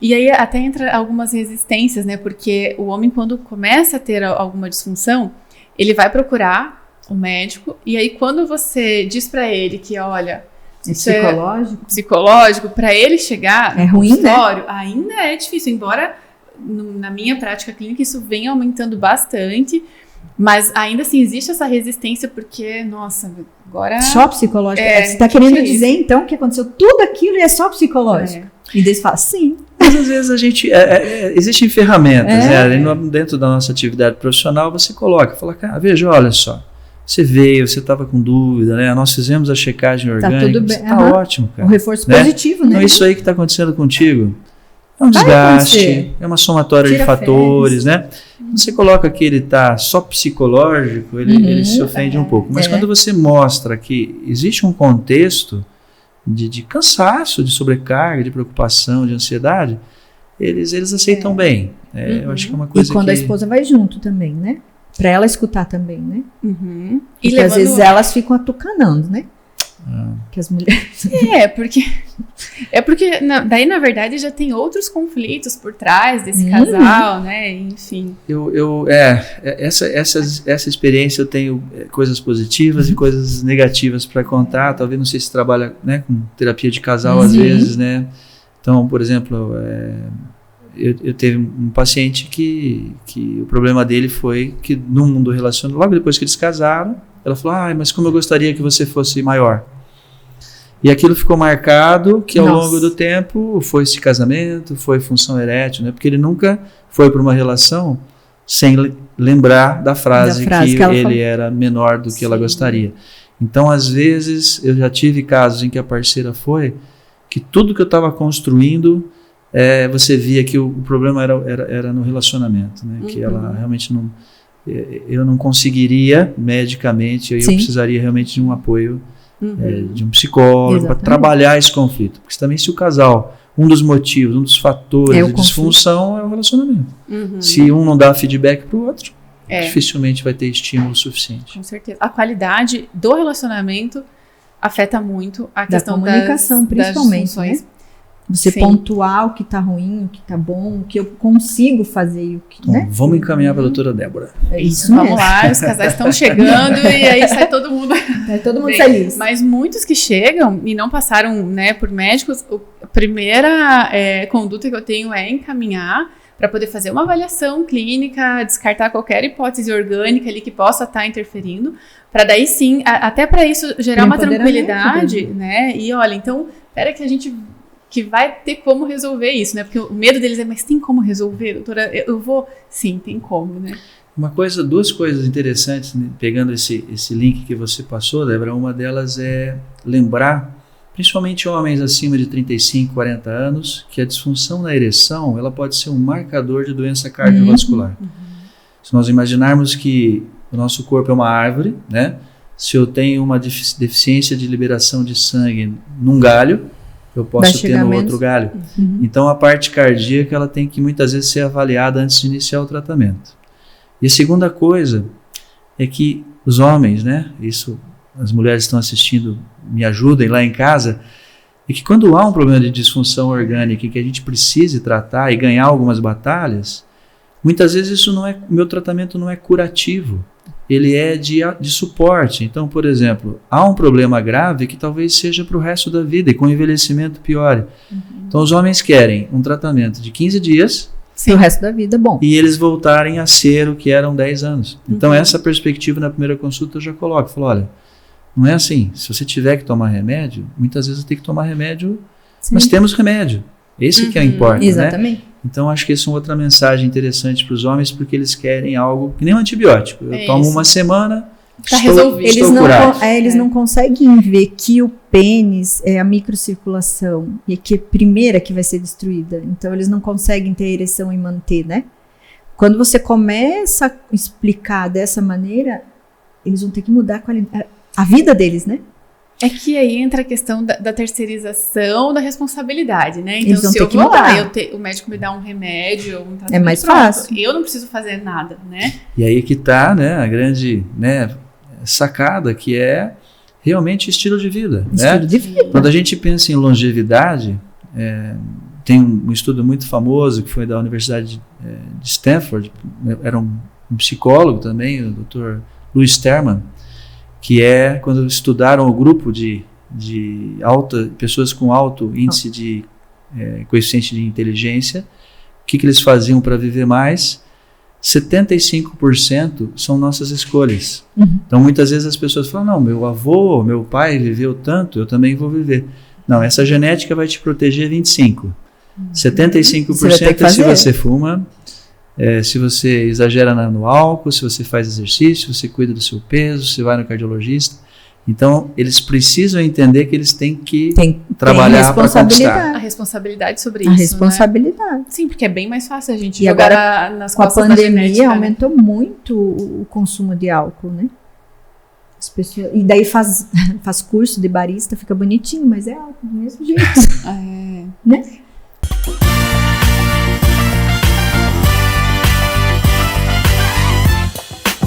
E aí até entra algumas resistências, né? Porque o homem, quando começa a ter alguma disfunção, ele vai procurar o médico, e aí quando você diz pra ele que, olha, psicológico, pra ele chegar no ruim, consultório, né? ainda é difícil, embora na minha prática clínica isso venha aumentando bastante, mas ainda assim existe essa resistência, porque, nossa, agora... Só psicológico. Você tá querendo dizer, então, que aconteceu tudo aquilo e é só psicológico? E daí você fala, sim. Mas às vezes a gente... existem ferramentas, dentro da nossa atividade profissional, você fala, cara, veja, olha só, você veio, você estava com dúvida, né? Nós fizemos a checagem orgânica, tudo bem. Tá ótimo, cara. Um reforço positivo, né? Então isso aí que está acontecendo contigo é um desgaste, é uma somatória de fatores, né? Você coloca que ele está só psicológico, ele se ofende um pouco. Mas quando você mostra que existe um contexto de cansaço, de sobrecarga, de preocupação, de ansiedade, eles aceitam bem. Eu acho que é uma coisa. E quando a esposa vai junto também, né? Para ela escutar também, né? E às vezes elas ficam atucanando, né? Que as mulheres... porque daí na verdade já tem outros conflitos por trás desse casal, né? Enfim. Essa experiência eu tenho coisas positivas e coisas negativas para contar. Talvez, não sei se trabalha, né, com terapia de casal às vezes, né? Então, por exemplo, eu teve um paciente que o problema dele foi que no mundo relacional, logo depois que eles casaram, ela falou, mas como eu gostaria que você fosse maior. E aquilo ficou marcado, que ao longo do tempo foi esse casamento, foi função erétil, né? Porque ele nunca foi para uma relação sem lembrar da frase que ele falou. Era menor do que ela gostaria. Então, às vezes, eu já tive casos em que a parceira foi, que tudo que eu estava construindo, você via que o problema era no relacionamento, né? Que ela realmente não... Eu não conseguiria medicamente, eu precisaria realmente de um apoio de um psicólogo para trabalhar esse conflito. Porque também, se o casal, um dos motivos, um dos fatores de disfunção é o relacionamento. Se um não dá feedback para o outro, dificilmente vai ter estímulo suficiente. Com certeza. A qualidade do relacionamento afeta muito a questão da comunicação, principalmente, das né? Você pontuar o que está ruim, o que está bom, o que eu consigo fazer e o que, né? Vamos encaminhar para a doutora Débora. Isso, vamos lá, os casais estão chegando e aí sai todo mundo feliz. Mas muitos que chegam e não passaram, né, por médicos, a primeira conduta que eu tenho é encaminhar para poder fazer uma avaliação clínica, descartar qualquer hipótese orgânica ali que possa estar interferindo, para daí sim, até para isso gerar uma tranquilidade, né? E olha, então, espera que a gente... que vai ter como resolver isso, né? Porque o medo deles mas tem como resolver, doutora? Eu vou... Sim, tem como, né? Duas coisas interessantes, né? Pegando esse link que você passou, Débora, uma delas é lembrar, principalmente homens acima de 35, 40 anos, que a disfunção na ereção, ela pode ser um marcador de doença cardiovascular. Se nós imaginarmos que o nosso corpo é uma árvore, né? Se eu tenho uma deficiência de liberação de sangue num galho, eu posso ter no outro galho. Então, a parte cardíaca, ela tem que muitas vezes ser avaliada antes de iniciar o tratamento. E a segunda coisa é que os homens, né, isso as mulheres estão assistindo, me ajudem lá em casa, é que quando há um problema de disfunção orgânica e que a gente precise tratar e ganhar algumas batalhas, muitas vezes meu tratamento não é curativo. Ele é de suporte. Então, por exemplo, há um problema grave que talvez seja para o resto da vida e com o envelhecimento piore. Então, os homens querem um tratamento de 15 dias. Sim. O resto da vida, bom. E eles voltarem a ser o que eram 10 anos. Então, essa perspectiva na primeira consulta eu já coloco. Falo, olha, não é assim. Se você tiver que tomar remédio, muitas vezes tem que tomar remédio. Nós temos remédio. Esse que é o importa, exatamente. Né? Então, acho que essa é outra mensagem interessante para os homens, porque eles querem algo que nem um antibiótico. Eu tomo uma semana, estou curado. Eles não conseguem ver que o pênis é a microcirculação e que é a primeira que vai ser destruída. Então, eles não conseguem ter ereção e manter, né? Quando você começa a explicar dessa maneira, eles vão ter que mudar a vida deles, né? É que aí entra a questão da terceirização da responsabilidade, né? Então, eles vão se ter eu que vou mudar. lá, o médico me dá um remédio, um tratamento, é mais fácil. Eu não preciso fazer nada, né? E aí que está, né, a grande, né, sacada, que é realmente estilo de vida. Estilo de vida. Quando a gente pensa em longevidade, tem um estudo muito famoso que foi da Universidade de Stanford, era um psicólogo também, o Dr. Louis Terman, que quando estudaram o grupo de pessoas com alto índice de coeficiente de inteligência, o que eles faziam para viver mais? 75% são nossas escolhas. Então, muitas vezes as pessoas falam, não, meu avô, meu pai viveu tanto, eu também vou viver. Não, essa genética vai te proteger 25%. 75% é se você fuma, se você exagera no álcool, se você faz exercício, se você cuida do seu peso, se vai no cardiologista. Então, eles precisam entender que eles têm que trabalhar para conquistar. A responsabilidade sobre a isso, responsabilidade. Né? Sim, porque é bem mais fácil a gente jogar agora, nas costas da genética. Com a pandemia, aumentou muito o consumo de álcool, né? As pessoas, e daí faz curso de barista, fica bonitinho, mas é álcool do mesmo jeito. Né?